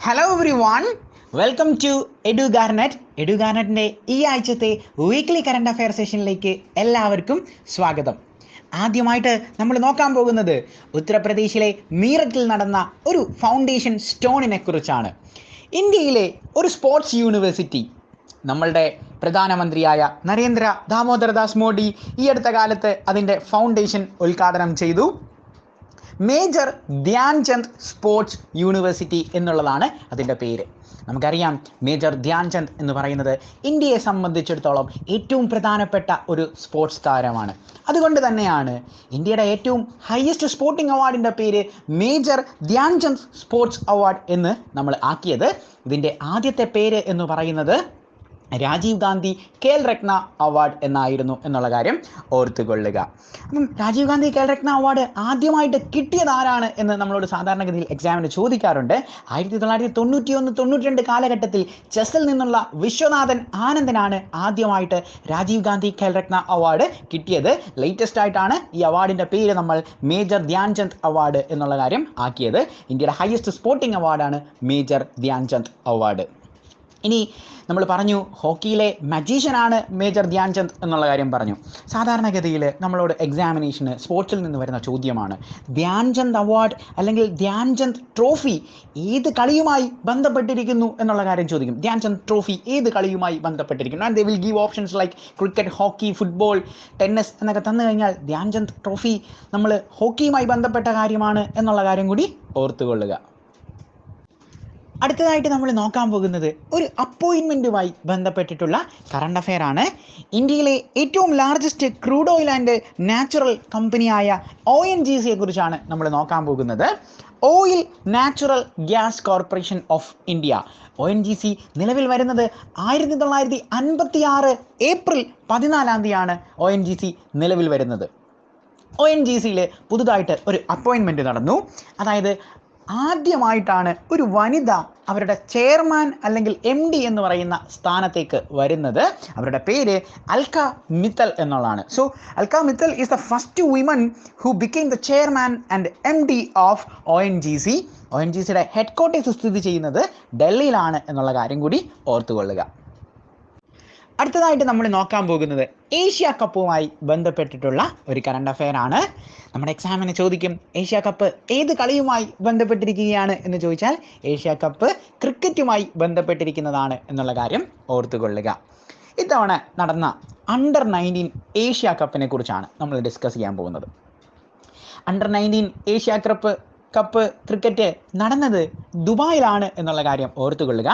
Hello everyone, welcome to Edugarnet. എഡുഗാർനെറ്റിൻ്റെ ഈ ആഴ്ചത്തെ വീക്ക്ലി കറണ്ട് അഫെയർ സെഷനിലേക്ക് എല്ലാവർക്കും സ്വാഗതം. ആദ്യമായിട്ട് നമ്മൾ നോക്കാൻ പോകുന്നത് ഉത്തർപ്രദേശിലെ മീററ്റിൽ നടന്ന ഒരു ഫൗണ്ടേഷൻ സ്റ്റോണിനെ കുറിച്ചാണ്. ഇന്ത്യയിലെ ഒരു സ്പോർട്സ് യൂണിവേഴ്സിറ്റി നമ്മളുടെ പ്രധാനമന്ത്രിയായ നരേന്ദ്ര ദാമോദർ ദാസ് മോഡി ഈ അടുത്ത കാലത്ത് അതിൻ്റെ ഫൗണ്ടേഷൻ ഉദ്ഘാടനം ചെയ്തു. മേജർ ധ്യാൻചന്ദ് സ്പോർട്സ് യൂണിവേഴ്സിറ്റി എന്നുള്ളതാണ് അതിൻ്റെ പേര്. നമുക്കറിയാം, മേജർ ധ്യാൻചന്ദ് എന്ന് പറയുന്നത് ഇന്ത്യയെ സംബന്ധിച്ചിടത്തോളം ഏറ്റവും പ്രധാനപ്പെട്ട ഒരു സ്പോർട്സ് താരമാണ്. അതുകൊണ്ട് തന്നെയാണ് ഇന്ത്യയുടെ ഏറ്റവും ഹയസ്റ്റ് സ്പോർട്ടിംഗ് അവാർഡിൻ്റെ പേര് മേജർ ധ്യാൻചന്ദ് സ്പോർട്സ് അവാർഡ് എന്ന് നമ്മൾ ആക്കിയത്. ഇതിൻ്റെ ആദ്യത്തെ പേര് എന്ന് പറയുന്നത് രാജീവ് ഗാന്ധി ഖേൽ രത്ന അവാർഡ് എന്നായിരുന്നു എന്നുള്ള കാര്യം ഓർത്തുകൊള്ളുക. അപ്പം രാജീവ് ഗാന്ധി ഖേൽ രത്ന അവാർഡ് ആദ്യമായിട്ട് കിട്ടിയത് ആരാണ് എന്ന് നമ്മളോട് സാധാരണഗതിയിൽ എക്സാമിന് ചോദിക്കാറുണ്ട്. 1991-92 കാലഘട്ടത്തിൽ ചെസ്സിൽ നിന്നുള്ള വിശ്വനാഥൻ ആനന്ദനാണ് ആദ്യമായിട്ട് രാജീവ് ഗാന്ധി ഖേൽ രത്ന അവാർഡ് കിട്ടിയത്. ലേറ്റസ്റ്റ് ആയിട്ടാണ് ഈ അവാർഡിൻ്റെ പേര് നമ്മൾ മേജർ ധ്യാൻചന്ദ് അവാർഡ് എന്നുള്ള കാര്യം ആക്കിയത്. ഇന്ത്യയുടെ ഹയസ്റ്റ് സ്പോർട്ടിംഗ് അവാർഡാണ് മേജർ ധ്യാൻചന്ദ് അവാർഡ്. ഇനി നമ്മൾ പറഞ്ഞു ഹോക്കിയിലെ മജീഷ്യനാണ് മേജർ ധ്യാൻചന്ദ് എന്നുള്ള കാര്യം പറഞ്ഞു. സാധാരണഗതിയിൽ നമ്മളോട് എക്സാമിനേഷന് സ്പോർട്സിൽ നിന്ന് വരുന്ന ചോദ്യമാണ് ധ്യാൻചന്ദ് അവാർഡ് അല്ലെങ്കിൽ ധ്യാൻചന്ദ് ട്രോഫി ഏത് കളിയുമായി ബന്ധപ്പെട്ടിരിക്കുന്നു എന്നുള്ള കാര്യം ചോദിക്കും. ധ്യാൻചന്ദ് ട്രോഫി ഏത് കളിയുമായി ബന്ധപ്പെട്ടിരിക്കുന്നു? And they will give options like cricket, hockey, football, tennis എന്നൊക്കെ തന്നു കഴിഞ്ഞാൽ ധ്യാൻചന്ദ് ട്രോഫി നമ്മൾ ഹോക്കിയുമായി ബന്ധപ്പെട്ട കാര്യമാണ് എന്നുള്ള കാര്യം കൂടി ഓർത്തുകൊള്ളുക. അടുത്തതായിട്ട് നമ്മൾ നോക്കാൻ പോകുന്നത് ഒരു അപ്പോയിൻമെൻറ്റുമായി ബന്ധപ്പെട്ടിട്ടുള്ള കറണ്ട് അഫെയർ ആണ്. ഇന്ത്യയിലെ ഏറ്റവും largest crude oil and natural കമ്പനിയായ ONGC കുറിച്ചാണ് നമ്മൾ നോക്കാൻ പോകുന്നത്. Oil natural gas corporation of India, ONGC നിലവിൽ വരുന്നത് 1956 ഏപ്രിൽ 14 ONGC നിലവിൽ വരുന്നത്. ONGCയിൽ പുതുതായിട്ട് ഒരു അപ്പോയിൻമെൻറ്റ് നടന്നു. അതായത് ആദ്യമായിട്ടാണ് ഒരു വനിത അവരുടെ ചെയർമാൻ അല്ലെങ്കിൽ MD എന്ന് പറയുന്ന സ്ഥാനത്തേക്ക് വരുന്നത്. അവരുടെ പേര് അൽക്ക മിത്തൽ എന്നുള്ളതാണ്. So Alka Mittal is the first women who became the chairman and MD of ONGC. ONGCയുടെ ഹെഡ് ക്വാർട്ടേഴ്സ് സ്ഥിതി ചെയ്യുന്നത് ഡൽഹിയിലാണ് എന്നുള്ള കാര്യം കൂടി ഓർത്തുകൊള്ളുക. അടുത്തതായിട്ട് നമ്മൾ നോക്കാൻ പോകുന്നത് ഏഷ്യ കപ്പുമായി ബന്ധപ്പെട്ടിട്ടുള്ള ഒരു കറണ്ട് അഫെയർ ആണ്. നമ്മുടെ എക്സാമിന് ചോദിക്കും ഏഷ്യ കപ്പ് ഏത് കളിയുമായി ബന്ധപ്പെട്ടിരിക്കുകയാണ് എന്ന് ചോദിച്ചാൽ ഏഷ്യ കപ്പ് ക്രിക്കറ്റുമായി ബന്ധപ്പെട്ടിരിക്കുന്നതാണ് എന്നുള്ള കാര്യം ഓർത്തുകൊള്ളുക. ഇത്തവണ നടന്ന അണ്ടർ-19 ഏഷ്യ കപ്പിനെ കുറിച്ചാണ് നമ്മൾ ഡിസ്കസ് ചെയ്യാൻ പോകുന്നത്. അണ്ടർ-19 ഏഷ്യ കപ്പ് ക്രിക്കറ്റ് നടന്നത് ദുബായിലാണ് എന്നുള്ള കാര്യം ഓർത്തുകൊള്ളുക.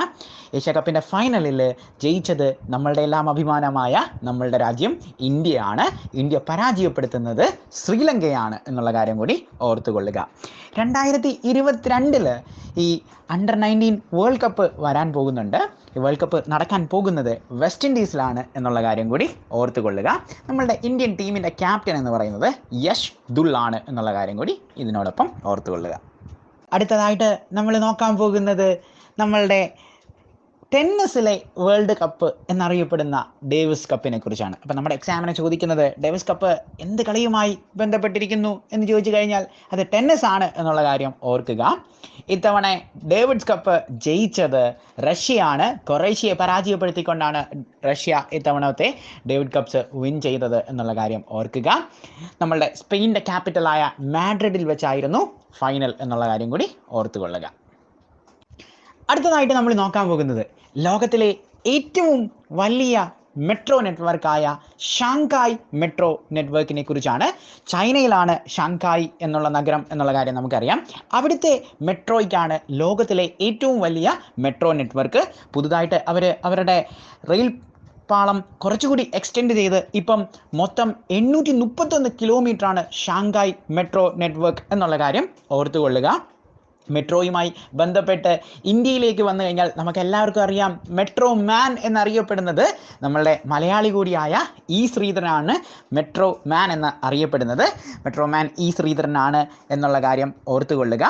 ഏഷ്യ കപ്പിൻ്റെ ഫൈനലിൽ ജയിച്ചത് നമ്മളുടെ എല്ലാം അഭിമാനമായ നമ്മളുടെ രാജ്യം ഇന്ത്യയാണ്. ഇന്ത്യ പരാജയപ്പെടുത്തുന്നത് ശ്രീലങ്കയാണ് എന്നുള്ള കാര്യം കൂടി ഓർത്തുകൊള്ളുക. 2022 ഈ അണ്ടർ-19 വേൾഡ് കപ്പ് വരാൻ പോകുന്നുണ്ട്. ഈ വേൾഡ് കപ്പ് നടക്കാൻ പോകുന്നത് വെസ്റ്റ് ഇൻഡീസിലാണ് എന്നുള്ള കാര്യം കൂടി ഓർത്തുകൊള്ളുക. നമ്മളുടെ ഇന്ത്യൻ ടീമിൻ്റെ ക്യാപ്റ്റൻ എന്ന് പറയുന്നത് യശ് ദുൽ ആണ് എന്നുള്ള കാര്യം കൂടി ഇതിനോടൊപ്പം ഓർത്തുകൊള്ളുക. അടുത്തതായിട്ട് നമ്മൾ നോക്കാൻ പോകുന്നത് നമ്മളുടെ ടെന്നീസിലെ വേൾഡ് കപ്പ് എന്നറിയപ്പെടുന്ന ഡേവിസ് കപ്പിനെ കുറിച്ചാണ്. അപ്പോൾ നമ്മുടെ എക്സാമിനെ ചോദിക്കുന്നത് ഡേവിസ് കപ്പ് എന്ത് കളിയുമായി ബന്ധപ്പെട്ടിരിക്കുന്നു എന്ന് ചോദിച്ചു കഴിഞ്ഞാൽ അത് ടെന്നീസ് ആണ് എന്നുള്ള കാര്യം ഓർക്കുക. ഇത്തവണ ഡേവിഡ്സ് കപ്പ് ജയിച്ചത് റഷ്യയാണ്. കൊറേഷ്യയെ പരാജയപ്പെടുത്തിക്കൊണ്ടാണ് റഷ്യ ഇത്തവണത്തെ ഡേവിഡ് കപ്സ് വിൻ ചെയ്തത് എന്നുള്ള കാര്യം ഓർക്കുക. നമ്മളുടെ സ്പെയിൻ്റെ ക്യാപിറ്റലായ മാഡ്രിഡിൽ വെച്ചായിരുന്നു ഫൈനൽ എന്നുള്ള കാര്യം കൂടി ഓർത്തുകൊള്ളുക. അടുത്തതായിട്ട് നമ്മൾ നോക്കാൻ പോകുന്നത് ലോകത്തിലെ ഏറ്റവും വലിയ മെട്രോ നെറ്റ്വർക്കായ ഷാങ്ഹായ് മെട്രോ നെറ്റ്വർക്കിനെ കുറിച്ചാണ്. ചൈനയിലാണ് ഷാങ്ഹായ് എന്നുള്ള നഗരം എന്നുള്ള കാര്യം നമുക്കറിയാം. അവിടുത്തെ മെട്രോയ്ക്കാണ് ലോകത്തിലെ ഏറ്റവും വലിയ മെട്രോ നെറ്റ്വർക്ക്. പുതുതായിട്ട് അവരുടെ റെയിൽ പാളം കുറച്ചുകൂടി എക്സ്റ്റെൻഡ് ചെയ്ത് ഇപ്പം മൊത്തം 831 കിലോമീറ്ററാണ് ഷാങ്ഹായ് മെട്രോ നെറ്റ്വർക്ക് എന്നുള്ള കാര്യം ഓർത്തുകൊള്ളുക. മെട്രോയുമായി ബന്ധപ്പെട്ട് ഇന്ത്യയിലേക്ക് വന്നു കഴിഞ്ഞാൽ നമുക്ക് എല്ലാവർക്കും അറിയാം മെട്രോ മാൻ എന്നറിയപ്പെടുന്നത് നമ്മളുടെ മലയാളി കൂടിയായ ശ്രീധരനാണ്. മെട്രോ മാൻ എന്ന് അറിയപ്പെടുന്നത് മെട്രോ മാൻ ശ്രീധരനാണ് എന്നുള്ള കാര്യം ഓർത്തുകൊള്ളുക.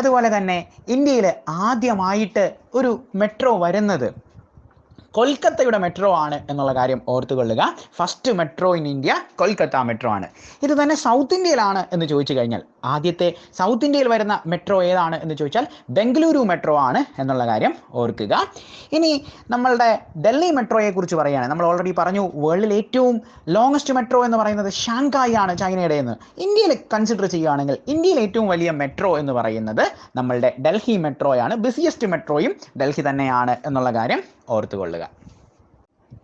അതുപോലെ തന്നെ ഇന്ത്യയിൽ ആദ്യമായിട്ട് ഒരു മെട്രോ വരുന്നത് കൊൽക്കത്തയുടെ മെട്രോ ആണ് എന്നുള്ള കാര്യം ഓർത്തുകൊള്ളുക. First metro in India Kolkata metro ആണ്. ഇത് തന്നെ സൗത്ത് ഇന്ത്യയിലാണ് എന്ന് ചോദിച്ചു കഴിഞ്ഞാൽ ആദ്യത്തെ സൗത്ത് ഇന്ത്യയിൽ വരുന്ന മെട്രോ ഏതാണ് എന്ന് ചോദിച്ചാൽ ബംഗളൂരു മെട്രോ ആണ് എന്നുള്ള കാര്യം ഓർക്കുക. ഇനി നമ്മളുടെ ഡൽഹി മെട്രോയെ കുറിച്ച് പറയുകയാണ്. നമ്മൾ ഓൾറെഡി പറഞ്ഞു വേൾഡിൽ ഏറ്റവും ലോങ്ങസ്റ്റ് മെട്രോ എന്ന് പറയുന്നത് ഷാങ്കായി ആണ്, ചൈനയുടെ എന്ന്. ഇന്ത്യയിൽ കൺസിഡർ ചെയ്യുകയാണെങ്കിൽ ഇന്ത്യയിൽ ഏറ്റവും വലിയ മെട്രോ എന്ന് പറയുന്നത് നമ്മളുടെ ഡൽഹി മെട്രോയാണ്. ബിസിയസ്റ്റ് മെട്രോയും ഡൽഹി തന്നെയാണ് എന്നുള്ള കാര്യം ഓർത്തുകൊള്ളുക.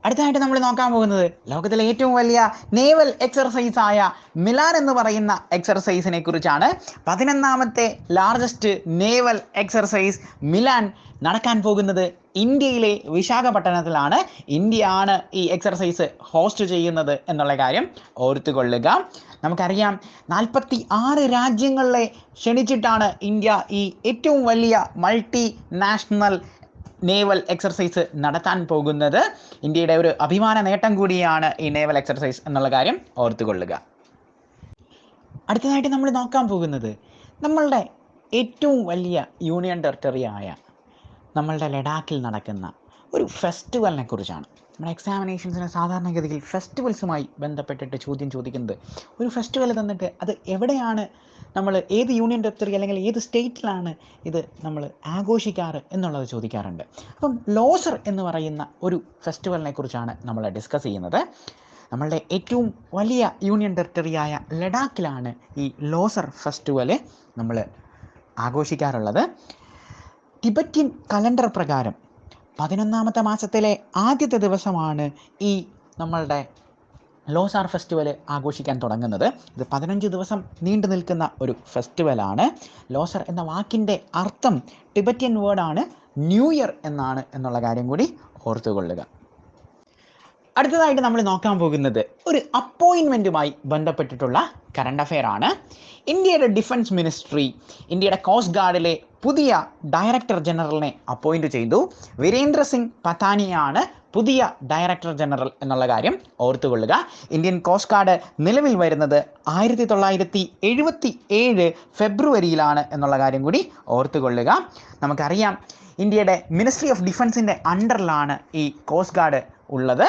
അടുത്തതായിട്ട് നമ്മൾ നോക്കാൻ പോകുന്നത് ലോകത്തിലെ ഏറ്റവും വലിയ നേവൽ എക്സർസൈസ് ആയ മിലാൻ എന്ന് പറയുന്ന എക്സർസൈസിനെ കുറിച്ചാണ്. 11ാമത്തെ ലാർജസ്റ്റ് നേവൽ എക്സർസൈസ് മിലാൻ നടക്കാൻ പോകുന്നത് ഇന്ത്യയിലെ വിശാഖപട്ടണത്തിലാണ്. ഇന്ത്യ ആണ് ഈ എക്സർസൈസ് ഹോസ്റ്റ് ചെയ്യുന്നത് എന്നുള്ള കാര്യം ഓർത്തുകൊള്ളുക. നമുക്കറിയാം 46 രാജ്യങ്ങളെ ക്ഷണിച്ചിട്ടാണ് ഇന്ത്യ ഈ ഏറ്റവും വലിയ മൾട്ടി നാഷണൽ നേവൽ എക്സർസൈസ് നടത്താൻ പോകുന്നത്. ഇന്ത്യയുടെ ഒരു അഭിമാന നേട്ടം കൂടിയാണ് ഈ നേവൽ എക്സർസൈസ് എന്നുള്ള കാര്യം ഓർത്തുകൊള്ളുക. അടുത്തതായിട്ട് നമ്മൾ നോക്കാൻ പോകുന്നത് നമ്മളുടെ ഏറ്റവും വലിയ യൂണിയൻ ടെറിട്ടറി ആയ നമ്മളുടെ ലഡാക്കിൽ നടക്കുന്ന ഒരു ഫെസ്റ്റിവലിനെ കുറിച്ചാണ്. നമ്മുടെ എക്സാമിനേഷൻസിന് സാധാരണഗതിയിൽ ഫെസ്റ്റിവൽസുമായി ബന്ധപ്പെട്ടിട്ട് ചോദ്യം ചോദിക്കുന്നത്, ഒരു ഫെസ്റ്റിവൽ തന്നിട്ട് അത് എവിടെയാണ്, നമ്മൾ ഏത് യൂണിയൻ ടെറിട്ടറി അല്ലെങ്കിൽ ഏത് സ്റ്റേറ്റിലാണ് ഇത് നമ്മൾ ആഘോഷിക്കാറ് എന്നുള്ളത് ചോദിക്കാറുണ്ട്. അപ്പം ലോസർ എന്ന് പറയുന്ന ഒരു ഫെസ്റ്റിവലിനെ കുറിച്ചാണ് നമ്മൾ ഡിസ്കസ് ചെയ്യുന്നത്. നമ്മളുടെ ഏറ്റവും വലിയ യൂണിയൻ ടെറിട്ടറിയായ ലഡാക്കിലാണ് ഈ ലോസർ ഫെസ്റ്റിവൽ നമ്മൾ ആഘോഷിക്കാറുള്ളത്. ടിബറ്റിയൻ കലണ്ടർ പ്രകാരം 11ാമത്തെ മാസത്തിലെ ആദ്യത്തെ ദിവസമാണ് ഈ നമ്മളുടെ ലോസാർ ഫെസ്റ്റിവൽ ആഘോഷിക്കാൻ തുടങ്ങുന്നത്. ഇത് 15 ദിവസം നീണ്ടു നിൽക്കുന്ന ഒരു ഫെസ്റ്റിവലാണ്. ലോസർ എന്ന വാക്കിൻ്റെ അർത്ഥം ടിബറ്റിയൻ വേർഡാണ് ന്യൂ ഇയർ എന്നാണ് എന്നുള്ള കാര്യം കൂടി ഓർത്തുകൊള്ളുക. അടുത്തതായിട്ട് നമ്മൾ നോക്കാൻ പോകുന്നത് ഒരു അപ്പോയിൻമെൻറ്റുമായി ബന്ധപ്പെട്ടിട്ടുള്ള കറണ്ട് അഫെയർ ആണ്. ഇന്ത്യയുടെ ഡിഫൻസ് മിനിസ്ട്രി ഇന്ത്യയുടെ കോസ്റ്റ് ഗാർഡിലെ പുതിയ ഡയറക്ടർ ജനറലിനെ അപ്പോയിൻറ്റ് ചെയ്തു. വീരേന്ദ്ര സിംഗ് പത്താനിയാണ് പുതിയ ഡയറക്ടർ ജനറൽ എന്നുള്ള കാര്യം ഓർത്തുകൊള്ളുക. ഇന്ത്യൻ കോസ്റ്റ് ഗാർഡ് നിലവിൽ വരുന്നത് 1977 ഫെബ്രുവരിയിലാണ് എന്നുള്ള കാര്യം കൂടി ഓർത്തുകൊള്ളുക. നമുക്കറിയാം ഇന്ത്യയുടെ മിനിസ്ട്രി ഓഫ് ഡിഫൻസിൻ്റെ അണ്ടറിലാണ് ഈ കോസ്റ്റ് ഗാർഡ് ഉള്ളത്.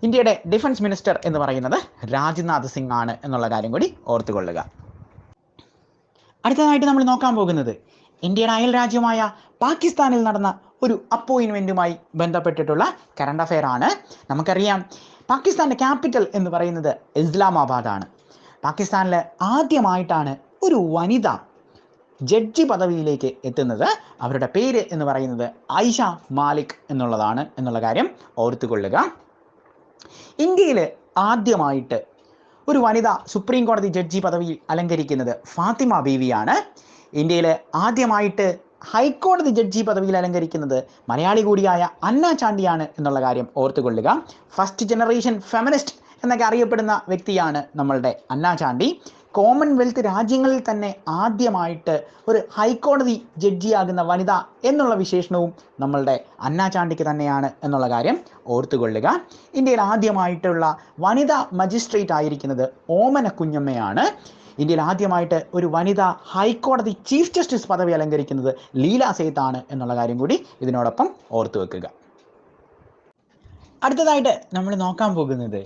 ഇന്ത്യയുടെ ഡിഫൻസ് മിനിസ്റ്റർ എന്ന് പറയുന്നത് രാജ്നാഥ് സിംഗ് ആണ് എന്നുള്ള കാര്യം കൂടി ഓർത്തുകൊള്ളുക. അടുത്തതായിട്ട് നമ്മൾ നോക്കാൻ പോകുന്നത് ഇന്ത്യയുടെ അയൽ രാജ്യമായ പാകിസ്ഥാനിൽ നടന്ന ഒരു അപ്പോയിൻമെൻറ്റുമായി ബന്ധപ്പെട്ടിട്ടുള്ള കറണ്ട് അഫെയർ ആണ്. നമുക്കറിയാം പാകിസ്ഥാൻ്റെ ക്യാപിറ്റൽ എന്ന് പറയുന്നത് ഇസ്ലാമാബാദാണ്. പാകിസ്ഥാനിൽ ആദ്യമായിട്ടാണ് ഒരു വനിത ജഡ്ജി പദവിയിലേക്ക് എത്തുന്നത്. അവരുടെ പേര് എന്ന് പറയുന്നത് ആയിഷ മാലിക് എന്നുള്ളതാണ് എന്നുള്ള കാര്യം ഓർത്തുകൊള്ളുക. ഇന്ത്യയിൽ ആദ്യമായിട്ട് ഒരു വനിത സുപ്രീം കോടതി ജഡ്ജി പദവിയിൽ അലങ്കരിക്കുന്നത് ഫാത്തിമ ബീവിയാണ്. ഇന്ത്യയിൽ ആദ്യമായിട്ട് ഹൈക്കോടതി ജഡ്ജി പദവിയിൽ അലങ്കരിക്കുന്നത് മലയാളി കൂടിയായ അന്ന ചാണ്ടിയാണ് എന്നുള്ള കാര്യം ഓർത്തുകൊള്ളുക. ഫസ്റ്റ് ജനറേഷൻ ഫെമിനിസ്റ്റ് എന്നൊക്കെ അറിയപ്പെടുന്ന വ്യക്തിയാണ് നമ്മളുടെ അന്ന ചാണ്ടി. കോമൺവെൽത്ത് രാജ്യങ്ങളിൽ തന്നെ ആദ്യമായിട്ട് ഒരു ഹൈക്കോടതി ജഡ്ജിയാകുന്ന വനിത എന്നുള്ള വിശേഷണവും നമ്മളുടെ അന്ന ചാണ്ടിക്ക് തന്നെയാണ് എന്നുള്ള കാര്യം ഓർത്തുകൊള്ളുക. ഇന്ത്യയിൽ ആദ്യമായിട്ടുള്ള വനിതാ മജിസ്ട്രേറ്റ് ആയിരിക്കുന്നത് ഓമന കുഞ്ഞമ്മയാണ്. ഇന്ത്യയിൽ ആദ്യമായിട്ട് ഒരു വനിത ഹൈക്കോടതി ചീഫ് ജസ്റ്റിസ് പദവി അലങ്കരിക്കുന്നത് ലീല സേത്താണ് എന്നുള്ള കാര്യം കൂടി ഇതിനോടൊപ്പം ഓർത്തു വെക്കുക. അടുത്തതായിട്ട് നമ്മൾ നോക്കാൻ പോകുന്നത്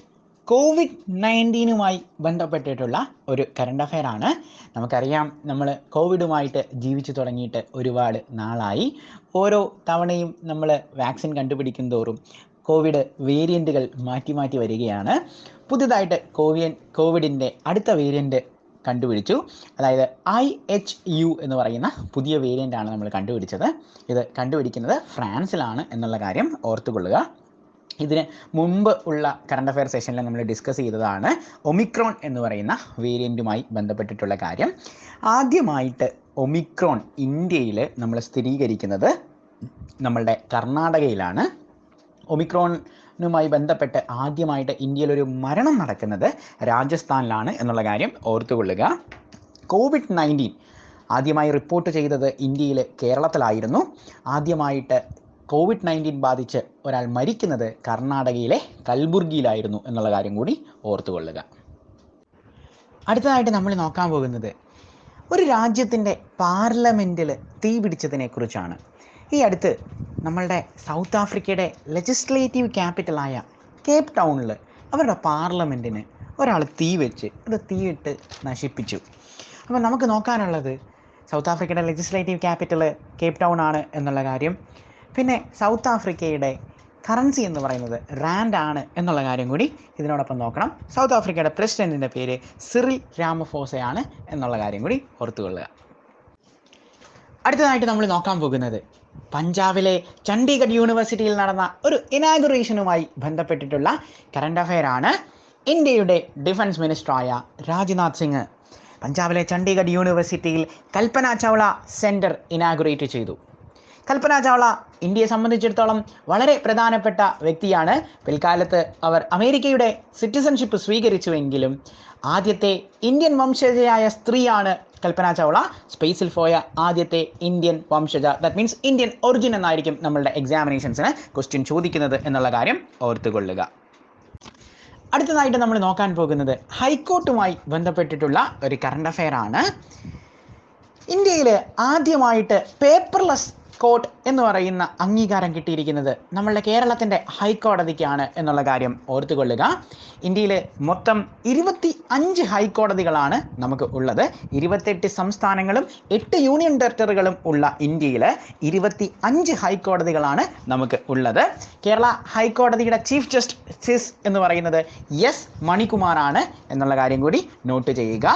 COVID-19 ബന്ധപ്പെട്ടിട്ടുള്ള ഒരു കറണ്ട് അഫെയർ ആണ്. നമുക്കറിയാം നമ്മൾ കോവിഡുമായിട്ട് ജീവിച്ചു തുടങ്ങിയിട്ട് ഒരുപാട് നാളായി. ഓരോ തവണയും നമ്മൾ വാക്സിൻ കണ്ടുപിടിക്കും തോറും കോവിഡ് വേരിയൻറ്റുകൾ മാറ്റി മാറ്റി വരികയാണ്. പുതുതായിട്ട് കോവിഡിൻ്റെ അടുത്ത വേരിയൻറ്റ് കണ്ടുപിടിച്ചു. അതായത് IHU എന്ന് പറയുന്ന പുതിയ വേരിയൻ്റാണ് നമ്മൾ കണ്ടുപിടിച്ചത്. ഇത് കണ്ടുപിടിക്കുന്നത് ഫ്രാൻസിലാണ് എന്നുള്ള കാര്യം ഓർത്തുകൊള്ളുക. ഇതിന് മുമ്പ് ഉള്ള കറണ്ട് അഫെയർ സെഷനിൽ നമ്മൾ ഡിസ്കസ് ചെയ്തതാണ് ഒമിക്രോൺ എന്ന് പറയുന്ന വേരിയൻറ്റുമായി ബന്ധപ്പെട്ടിട്ടുള്ള കാര്യം. ആദ്യമായിട്ട് ഒമിക്രോൺ ഇന്ത്യയിൽ നമ്മൾ സ്ഥിരീകരിക്കുന്നത് നമ്മളുടെ കർണാടകയിലാണ്. ഒമിക്രോണുമായി ബന്ധപ്പെട്ട് ആദ്യമായിട്ട് ഇന്ത്യയിലൊരു മരണം നടക്കുന്നത് രാജസ്ഥാനിലാണ് എന്നുള്ള കാര്യം ഓർത്തുകൊള്ളുക. COVID-19 ആദ്യമായി റിപ്പോർട്ട് ചെയ്തത് ഇന്ത്യയിൽ കേരളത്തിലായിരുന്നു. ആദ്യമായിട്ട് COVID-19 ബാധിച്ച് ഒരാൾ മരിക്കുന്നത് കർണാടകയിലെ കൽബുർഗിയിലായിരുന്നു എന്നുള്ള കാര്യം കൂടി ഓർത്തുകൊള്ളുക. അടുത്തതായിട്ട് നമ്മൾ നോക്കാൻ പോകുന്നത് ഒരു രാജ്യത്തിൻ്റെ പാർലമെൻറ്റിൽ തീ പിടിച്ചതിനെ കുറിച്ചാണ്. ഈ അടുത്ത് നമ്മളുടെ സൗത്ത് ആഫ്രിക്കയുടെ ലെജിസ്ലേറ്റീവ് ക്യാപിറ്റലായ കേപ്പ് ടൗണിൽ അവരുടെ പാർലമെൻറ്റിന് ഒരാൾ തീയിട്ട് നശിപ്പിച്ചു. അപ്പോൾ നമുക്ക് നോക്കാനുള്ളത് സൗത്ത് ആഫ്രിക്കയുടെ ലെജിസ്ലേറ്റീവ് ക്യാപിറ്റൽ കേപ്പ് ടൗൺ ആണ് എന്നുള്ള കാര്യം, പിന്നെ സൗത്ത് ആഫ്രിക്കയുടെ കറൻസി എന്ന് പറയുന്നത് റാൻഡ് ആണ് എന്നുള്ള കാര്യം കൂടി ഇതിനോടൊപ്പം നോക്കണം. സൗത്ത് ആഫ്രിക്കയുടെ പ്രസിഡൻറ്റിൻ്റെ പേര് സിറിൽ രാമഫോസയാണ് എന്നുള്ള കാര്യം കൂടി ഓർത്തുകൊള്ളുക. അടുത്തതായിട്ട് നമ്മൾ നോക്കാൻ പോകുന്നത് പഞ്ചാബിലെ ചണ്ഡീഗഡ് യൂണിവേഴ്സിറ്റിയിൽ നടന്ന ഒരു ഇനാഗുറേഷനുമായി ബന്ധപ്പെട്ടിട്ടുള്ള കറണ്ട് അഫെയർ ആണ്. ഇന്ത്യയുടെ ഡിഫൻസ് മിനിസ്റ്ററായ രാജ്നാഥ് സിംഗ് പഞ്ചാബിലെ ചണ്ഡീഗഡ് യൂണിവേഴ്സിറ്റിയിൽ കൽപ്പന ചൗള സെൻറ്റർ ഇനാഗുറേറ്റ് ചെയ്തു. കൽപ്പന ചൗള ഇന്ത്യയെ സംബന്ധിച്ചിടത്തോളം വളരെ പ്രധാനപ്പെട്ട വ്യക്തിയാണ്. പിൽക്കാലത്ത് അവർ അമേരിക്കയുടെ സിറ്റിസൺഷിപ്പ് സ്വീകരിച്ചുവെങ്കിലും ആദ്യത്തെ ഇന്ത്യൻ വംശജയായ സ്ത്രീയാണ് കൽപ്പന ചൗള. സ്പേസിൽ പോയ ആദ്യത്തെ ഇന്ത്യൻ വംശജ, ദാറ്റ് മീൻസ് ഇന്ത്യൻ ഒറിജിൻ എന്നായിരിക്കും നമ്മളുടെ എക്സാമിനേഷൻസിന് ക്വസ്റ്റ്യൻ ചോദിക്കുന്നത് എന്നുള്ള കാര്യം ഓർത്തുകൊള്ളുക. അടുത്തതായിട്ട് നമ്മൾ നോക്കാൻ പോകുന്നത് ഹൈക്കോർട്ടുമായി ബന്ധപ്പെട്ടിട്ടുള്ള ഒരു കറണ്ട് അഫെയർ ആണ്. ഇന്ത്യയിൽ ആദ്യമായിട്ട് പേപ്പർലെസ് കോർട്ട് എന്ന് പറയുന്ന അംഗീകാരം കിട്ടിയിരിക്കുന്നത് നമ്മളുടെ കേരളത്തിൻ്റെ ഹൈക്കോടതിക്കാണ് എന്നുള്ള കാര്യം ഓർത്തുകൊള്ളുക. ഇന്ത്യയിൽ മൊത്തം 25 ഹൈക്കോടതികളാണ് നമുക്ക് ഉള്ളത്. 28 സംസ്ഥാനങ്ങളും 8 യൂണിയൻ ടെറിട്ടറികളും ഉള്ള ഇന്ത്യയിൽ 25 ഹൈക്കോടതികളാണ് നമുക്ക് ഉള്ളത്. കേരള ഹൈക്കോടതിയുടെ ചീഫ് ജസ്റ്റിസ് എന്ന് പറയുന്നത് എസ് മണികുമാറാണ് എന്നുള്ള കാര്യം കൂടി നോട്ട് ചെയ്യുക.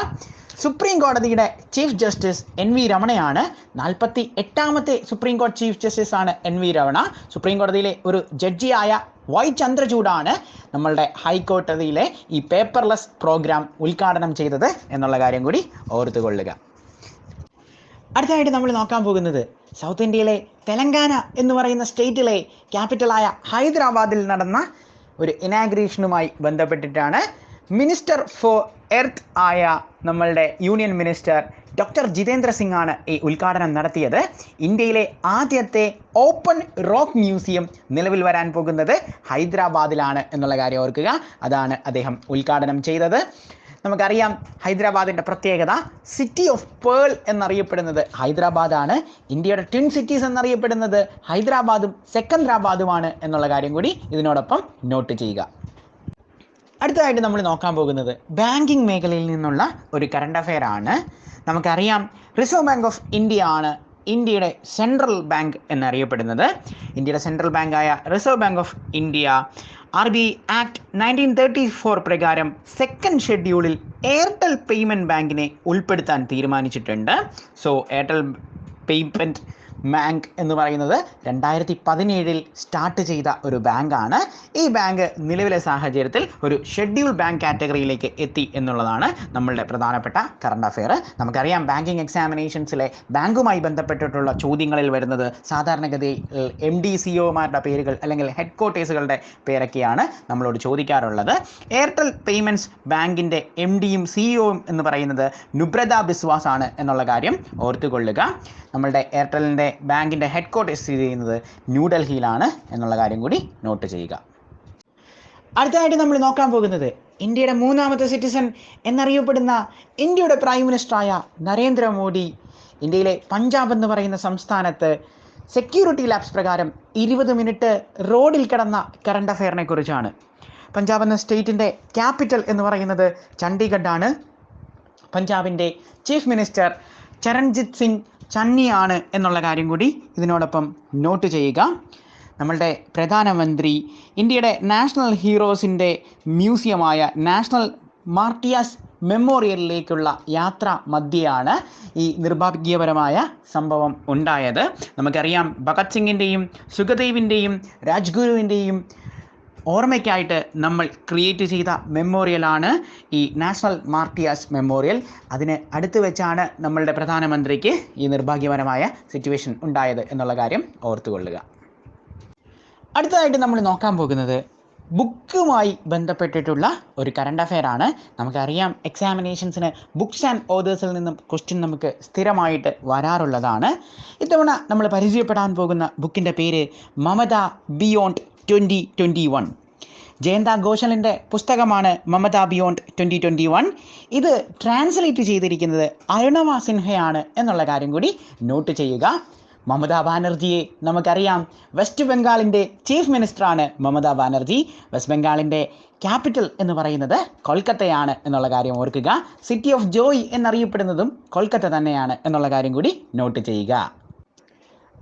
സുപ്രീം കോടതിയുടെ ചീഫ് ജസ്റ്റിസ് എൻ വി രമണയാണ്. 48ാമത്തെ സുപ്രീം കോടതി ചീഫ് ജസ്റ്റിസ് ആണ് എൻ വി രമണ. സുപ്രീം കോടതിയിലെ ഒരു ജഡ്ജിയായ വൈ ചന്ദ്രചൂഡാണ് നമ്മളുടെ ഹൈക്കോടതിയിലെ ഈ പേപ്പർലെസ് പ്രോഗ്രാം ഉദ്ഘാടനം ചെയ്തത് എന്നുള്ള കാര്യം കൂടി ഓർത്തുകൊള്ളുക. അടുത്തതായിട്ട് നമ്മൾ നോക്കാൻ പോകുന്നത് സൗത്ത് ഇന്ത്യയിലെ തെലങ്കാന എന്ന് പറയുന്ന സ്റ്റേറ്റിലെ ക്യാപിറ്റലായ ഹൈദരാബാദിൽ നടന്ന ഒരു ഇനാഗ്രേഷനുമായി ബന്ധപ്പെട്ടിട്ടാണ്. മിനിസ്റ്റർ ഫോർ എർത്ത് ആയ നമ്മളുടെ union minister doctor Jitendra Singh ആണ് ഈ ഉദ്ഘാടനം നടത്തിയത്. ഇന്ത്യയിലെ ആദ്യത്തെ ഓപ്പൺ റോക്ക് മ്യൂസിയം നിലവിൽ വരാൻ പോകുന്നത് ഹൈദരാബാദിലാണ് എന്നുള്ള കാര്യം ഓർക്കുക. അതാണ് അദ്ദേഹം ഉദ്ഘാടനം ചെയ്തത്. നമുക്കറിയാം ഹൈദരാബാദിൻ്റെ പ്രത്യേകത സിറ്റി ഓഫ് പേൾ എന്നറിയപ്പെടുന്നത് ഹൈദരാബാദാണ്. ഇന്ത്യയുടെ ട്വിൻ സിറ്റീസ് എന്നറിയപ്പെടുന്നത് ഹൈദരാബാദും സെക്കന്ദ്രാബാദുമാണ് എന്നുള്ള കാര്യം കൂടി ഇതിനോടൊപ്പം നോട്ട് ചെയ്യുക. അടുത്തതായിട്ട് നമ്മൾ നോക്കാൻ പോകുന്നത് ബാങ്കിങ് മേഖലയിൽ നിന്നുള്ള ഒരു കറണ്ട് അഫെയർ ആണ്. നമുക്കറിയാം റിസർവ് ബാങ്ക് ഓഫ് ഇന്ത്യ ആണ് ഇന്ത്യയുടെ സെൻട്രൽ ബാങ്ക് എന്നറിയപ്പെടുന്നത്. ഇന്ത്യയുടെ സെൻട്രൽ ബാങ്കായ reserve bank of India RBI act 1934 പ്രകാരം സെക്കൻഡ് ഷെഡ്യൂളിൽ എയർടെൽ പേയ്മെൻറ്റ് ബാങ്കിനെ ഉൾപ്പെടുത്താൻ തീരുമാനിച്ചിട്ടുണ്ട്. സോ എയർടെൽ പേയ്മെൻറ്റ് ബാങ്ക് എന്ന് പറയുന്നത് 2017 സ്റ്റാർട്ട് ചെയ്ത ഒരു ബാങ്കാണ്. ഈ ബാങ്ക് നിലവിലെ സാഹചര്യത്തിൽ ഒരു ഷെഡ്യൂൾ ബാങ്ക് കാറ്റഗറിയിലേക്ക് എത്തി എന്നുള്ളതാണ് നമ്മളുടെ പ്രധാനപ്പെട്ട കറണ്ട് അഫെയർ. നമുക്കറിയാം ബാങ്കിങ് എക്സാമിനേഷൻസിലെ ബാങ്കുമായി ബന്ധപ്പെട്ടിട്ടുള്ള ചോദ്യങ്ങളിൽ വരുന്നത് സാധാരണഗതിയിൽ MD CEOമാരുടെ പേരുകൾ അല്ലെങ്കിൽ ഹെഡ് ക്വാർട്ടേഴ്സുകളുടെ പേരൊക്കെയാണ് നമ്മളോട് ചോദിക്കാറുള്ളത്. എയർടെൽ പേയ്മെൻറ്റ്സ് ബാങ്കിൻ്റെ MDയും CEOയും എന്ന് പറയുന്നത് നുബ്രത ബിസ്വാസ് ആണ് എന്നുള്ള കാര്യം ഓർത്തുകൊള്ളുക. നമ്മളുടെ എയർടെലിൻ്റെ ബാങ്കിൻ്റെ ഹെഡ് ക്വാർട്ടേഴ്സ് സ്ഥിതി ചെയ്യുന്നത് ന്യൂഡൽഹിയിലാണ് എന്നുള്ള കാര്യം കൂടി നോട്ട് ചെയ്യുക. അടുത്തതായിട്ട് നമ്മൾ നോക്കാൻ പോകുന്നത് ഇന്ത്യയുടെ 3ാമത്തെ സിറ്റിസൺ എന്നറിയപ്പെടുന്ന ഇന്ത്യയുടെ പ്രൈം മിനിസ്റ്ററായ നരേന്ദ്രമോദി ഇന്ത്യയിലെ പഞ്ചാബ് എന്ന് പറയുന്ന സംസ്ഥാനത്ത് സെക്യൂരിറ്റി ലാബ്സ് പ്രകാരം 20 മിനിറ്റ് റോഡിൽ കിടന്ന കറണ്ട് അഫെയറിനെ കുറിച്ചാണ്. പഞ്ചാബ് എന്ന സ്റ്റേറ്റിൻ്റെ ക്യാപിറ്റൽ എന്ന് പറയുന്നത് ചണ്ഡീഗഡാണ്. പഞ്ചാബിൻ്റെ ചീഫ് മിനിസ്റ്റർ ചരൺജിത്ത് സിംഗ് ചന്നിയാണ് എന്നുള്ള കാര്യം കൂടി ഇതിനോടൊപ്പം നോട്ട് ചെയ്യുക. നമ്മളുടെ പ്രധാനമന്ത്രി ഇന്ത്യയുടെ നാഷണൽ ഹീറോസിൻ്റെ മ്യൂസിയമായ നാഷണൽ മാർട്ടിയാസ് മെമ്മോറിയലിലേക്കുള്ള യാത്ര മധ്യയാണ് ഈ നിർഭാഗ്യപരമായ സംഭവം ഉണ്ടായത്. നമുക്കറിയാം ഭഗത് സിംഗിൻ്റെയും സുഖദേവിൻ്റെയും രാജ്ഗുരുവിൻ്റെയും ഓർമ്മയ്ക്കായിട്ട് നമ്മൾ ക്രിയേറ്റ് ചെയ്ത മെമ്മോറിയലാണ് ഈ നാഷണൽ മാർട്ടിയാസ് മെമ്മോറിയൽ. അതിന് അടുത്ത് വെച്ചാണ് നമ്മളുടെ പ്രധാനമന്ത്രിക്ക് ഈ നിർഭാഗ്യപരമായ സിറ്റുവേഷൻ ഉണ്ടായത് എന്നുള്ള കാര്യം ഓർത്തുകൊള്ളുക. അടുത്തതായിട്ട് നമ്മൾ നോക്കാൻ പോകുന്നത് ബുക്കുമായി ബന്ധപ്പെട്ടിട്ടുള്ള ഒരു കറണ്ട് അഫെയർ ആണ്. നമുക്കറിയാം എക്സാമിനേഷൻസിന് ബുക്സ് ആൻഡ് ഓതേഴ്സിൽ നിന്നും ക്വസ്റ്റ്യൻ നമുക്ക് സ്ഥിരമായിട്ട് വരാറുള്ളതാണ്. ഇത്തവണ നമ്മൾ പരിചയപ്പെടാൻ പോകുന്ന ബുക്കിൻ്റെ പേര് മമത ബിയോണ്ട് 2021. ജയന്ത ഘോഷലിൻ്റെ പുസ്തകമാണ് മമത ബിയോണ്ട് 2021. ഇത് ട്രാൻസ്ലേറ്റ് ചെയ്തിരിക്കുന്നത് അരുണവ സിൻഹയാണ് എന്നുള്ള കാര്യം കൂടി നോട്ട് ചെയ്യുക. മമതാ ബാനർജിയെ നമുക്കറിയാം. വെസ്റ്റ് ബംഗാളിൻ്റെ ചീഫ് മിനിസ്റ്ററാണ് മമതാ ബാനർജി. വെസ്റ്റ് ബംഗാളിൻ്റെ ക്യാപിറ്റൽ എന്ന് പറയുന്നത് കൊൽക്കത്തയാണ് എന്നുള്ള കാര്യം ഓർക്കുക. സിറ്റി ഓഫ് ജോയ് എന്നറിയപ്പെടുന്നതും കൊൽക്കത്ത തന്നെയാണ് എന്നുള്ള കാര്യം കൂടി നോട്ട് ചെയ്യുക.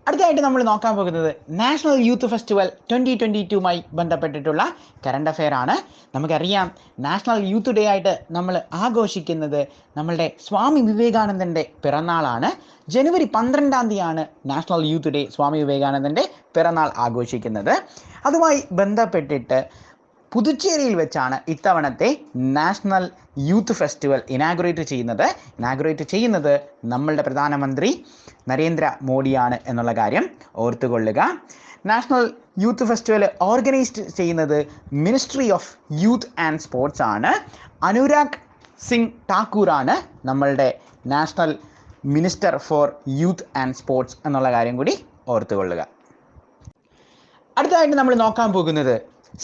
അടുത്തതായിട്ട് നമ്മൾ നോക്കാൻ പോകുന്നത് നാഷണൽ യൂത്ത് ഫെസ്റ്റിവൽ 2022മായി ബന്ധപ്പെട്ടിട്ടുള്ള കറണ്ട് അഫെയർ ആണ്. നമുക്കറിയാം, നാഷണൽ യൂത്ത് ഡേ ആയിട്ട് നമ്മൾ ആഘോഷിക്കുന്നത് നമ്മളുടെ സ്വാമി വിവേകാനന്ദൻ്റെ പിറന്നാളാണ്. ജനുവരി 12 നാഷണൽ യൂത്ത് ഡേ, സ്വാമി വിവേകാനന്ദൻ്റെ പിറന്നാൾ ആഘോഷിക്കുന്നത്. അതുമായി ബന്ധപ്പെട്ടിട്ട് പുതുച്ചേരിയിൽ വെച്ചാണ് ഇത്തവണത്തെ നാഷണൽ യൂത്ത് ഫെസ്റ്റിവൽ ഇനാഗുറേറ്റ് ചെയ്യുന്നത് നമ്മളുടെ പ്രധാനമന്ത്രി നരേന്ദ്ര മോഡിയാണ് എന്നുള്ള കാര്യം ഓർത്തുകൊള്ളുക. നാഷണൽ യൂത്ത് ഫെസ്റ്റിവൽ ഓർഗനൈസ് ചെയ്യുന്നത് ministry of youth and sports ആണ്. അനുരാഗ് സിംഗ് ഠാക്കൂറാണ് നമ്മളുടെ national minister for youth and sports എന്നുള്ള കാര്യം കൂടി ഓർത്തുകൊള്ളുക. അടുത്തതായിട്ട് നമ്മൾ നോക്കാൻ പോകുന്നത്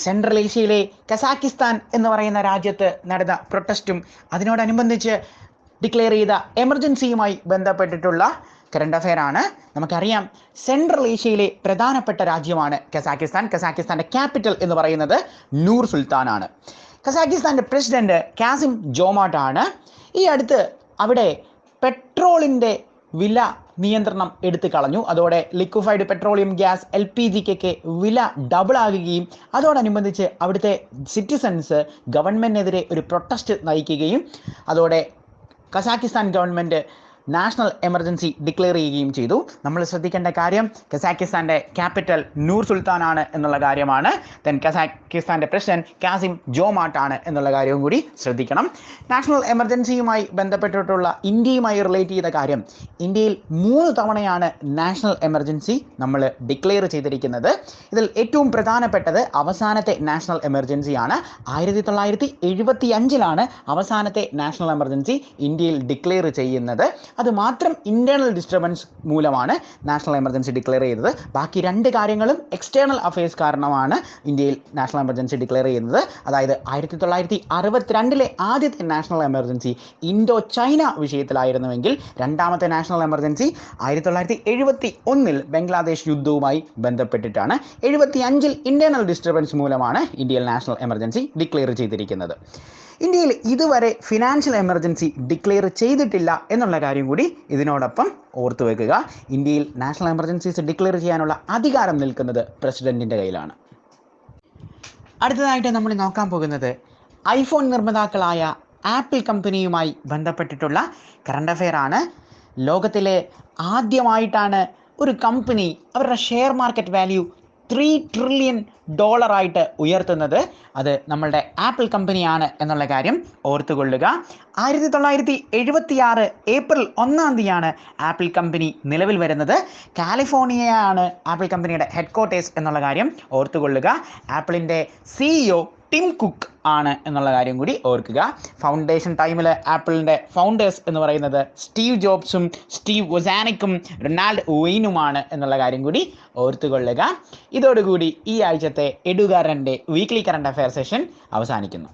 സെൻട്രൽ ഏഷ്യയിലെ കസാക്കിസ്ഥാൻ എന്ന് പറയുന്ന രാജ്യത്ത് നടന്ന പ്രൊട്ടസ്റ്റും അതിനോടനുബന്ധിച്ച് ഡിക്ലെയർ ചെയ്ത എമർജൻസിയുമായി ബന്ധപ്പെട്ടിട്ടുള്ള കറണ്ട് അഫെയർ ആണ്. നമുക്കറിയാം, സെൻട്രൽ ഏഷ്യയിലെ പ്രധാനപ്പെട്ട രാജ്യമാണ് കസാക്കിസ്ഥാൻ്റെ ക്യാപിറ്റൽ എന്ന് പറയുന്നത് നൂർ സുൽത്താൻ ആണ്. കസാക്കിസ്ഥാൻ്റെ പ്രസിഡന്റ് കാസിം ജോമാർട്ട് ആണ്. ഈ അടുത്ത് അവിടെ പെട്രോളിൻ്റെ വില നിയന്ത്രണം എടുത്തു കളഞ്ഞു. അതോടെ ലിക്വിഫൈഡ് പെട്രോളിയം ഗ്യാസ് LPGക്കൊക്കെ വില ഡബിൾ ആകുകയും അതോടനുബന്ധിച്ച് അവിടുത്തെ സിറ്റിസൺസ് ഗവൺമെൻറ്റിനെതിരെ ഒരു പ്രൊട്ടസ്റ്റ് നയിക്കുകയും അതോടെ Kazakhstan government national emergency declare ചെയ്യുകയും ചെയ്തു. നമ്മൾ ശ്രദ്ധിക്കേണ്ട കാര്യം കസാക്കിസ്ഥാൻ്റെ ക്യാപിറ്റൽ നൂർ സുൽത്താൻ ആണ് എന്നുള്ള കാര്യമാണ്. ദെൻ കസാക്കിസ്ഥാൻ്റെ പ്രസിഡന്റ് കാസിം ജോമാർട്ട് ആണ് എന്നുള്ള കാര്യവും കൂടി ശ്രദ്ധിക്കണം. നാഷണൽ എമർജൻസിയുമായി ബന്ധപ്പെട്ടിട്ടുള്ള ഇന്ത്യയുമായി റിലേറ്റ് ചെയ്ത കാര്യം, ഇന്ത്യയിൽ 3 തവണയാണ് നാഷണൽ എമർജൻസി നമ്മൾ ഡിക്ലെയർ ചെയ്തിരിക്കുന്നത്. ഇതിൽ ഏറ്റവും പ്രധാനപ്പെട്ടത് അവസാനത്തെ നാഷണൽ എമർജൻസിയാണ്. 1975 അവസാനത്തെ നാഷണൽ എമർജൻസി ഇന്ത്യയിൽ ഡിക്ലെയർ ചെയ്യുന്നത്. അതുമാത്രം ഇന്റേണൽ ഡിസ്റ്റർബൻസ് മൂലമാണ് നാഷണൽ എമർജൻസി ഡിക്ലെയർ ചെയ്തത്. ബാക്കി 2 കാര്യങ്ങളും എക്സ്റ്റേണൽ അഫയേഴ്സ് കാരണമാണ് ഇന്ത്യയിൽ നാഷണൽ എമർജൻസി ഡിക്ലെയർ ചെയ്യുന്നത്. അതായത് 1962 ആദ്യത്തെ നാഷണൽ എമർജൻസി ഇൻഡോ ചൈന വിഷയത്തിലായിരുന്നുവെങ്കിൽ രണ്ടാമത്തെ നാഷണൽ എമർജൻസി 1971 ബംഗ്ലാദേശ് യുദ്ധവുമായി ബന്ധപ്പെട്ടിട്ടാണ്. 75 ഇന്റേണൽ ഡിസ്റ്റർബൻസ് മൂലമാണ് ഇന്ത്യയിൽ നാഷണൽ എമർജൻസി ഡിക്ലെയർ ചെയ്തിരിക്കുന്നത്. ഇന്ത്യയിൽ ഇതുവരെ ഫിനാൻഷ്യൽ എമർജൻസി ഡിക്ലെയർ ചെയ്തിട്ടില്ല എന്നുള്ള കാര്യം കൂടി ഇതിനോടൊപ്പം ഓർത്തു വെക്കുക. ഇന്ത്യയിൽ നാഷണൽ എമർജൻസീസ് ഡിക്ലെയർ ചെയ്യാനുള്ള അധികാരം നിൽക്കുന്നത് പ്രസിഡന്റിൻ്റെ കയ്യിലാണ്. അടുത്തതായിട്ട് നമ്മൾ നോക്കാൻ പോകുന്നത് ഐഫോൺ നിർമ്മാതാക്കളായ ആപ്പിൾ കമ്പനിയുമായി ബന്ധപ്പെട്ടിട്ടുള്ള കറണ്ട് അഫെയർ ആണ്. ലോകത്തിലെ ആദ്യമായിട്ടാണ് ഒരു കമ്പനി അവരുടെ ഷെയർ മാർക്കറ്റ് വാല്യൂ $3 ട്രില്യൺ ഉയർത്തുന്നത്. അത് നമ്മളുടെ ആപ്പിൾ കമ്പനിയാണ് എന്നുള്ള കാര്യം ഓർത്തുകൊള്ളുക. 1976 ഏപ്രിൽ 1 ആപ്പിൾ കമ്പനി നിലവിൽ വരുന്നത്. കാലിഫോർണിയയാണ് ആപ്പിൾ കമ്പനിയുടെ ഹെഡ്ക്വാർട്ടേഴ്സ് എന്നുള്ള കാര്യം ഓർത്തുകൊള്ളുക. ആപ്പിളിൻ്റെ CEO ടിം കുക്ക് ആണ് എന്നുള്ള കാര്യം കൂടി ഓർക്കുക. ഫൗണ്ടേഷൻ ടൈമിൽ ആപ്പിളിൻ്റെ ഫൗണ്ടേഴ്സ് എന്ന് പറയുന്നത് സ്റ്റീവ് ജോബ്സും സ്റ്റീവ് വൊസാനിക്കും റൊണാൾഡ് വെയ്നുമാണ് എന്നുള്ള കാര്യം കൂടി ഓർത്തുകൊള്ളുക. ഇതോടുകൂടി ഈ ആഴ്ചത്തെ എഡുകാരൻ്റെ വീക്ക്ലി കറണ്ട് അഫെയർ സെഷൻ അവസാനിക്കുന്നു.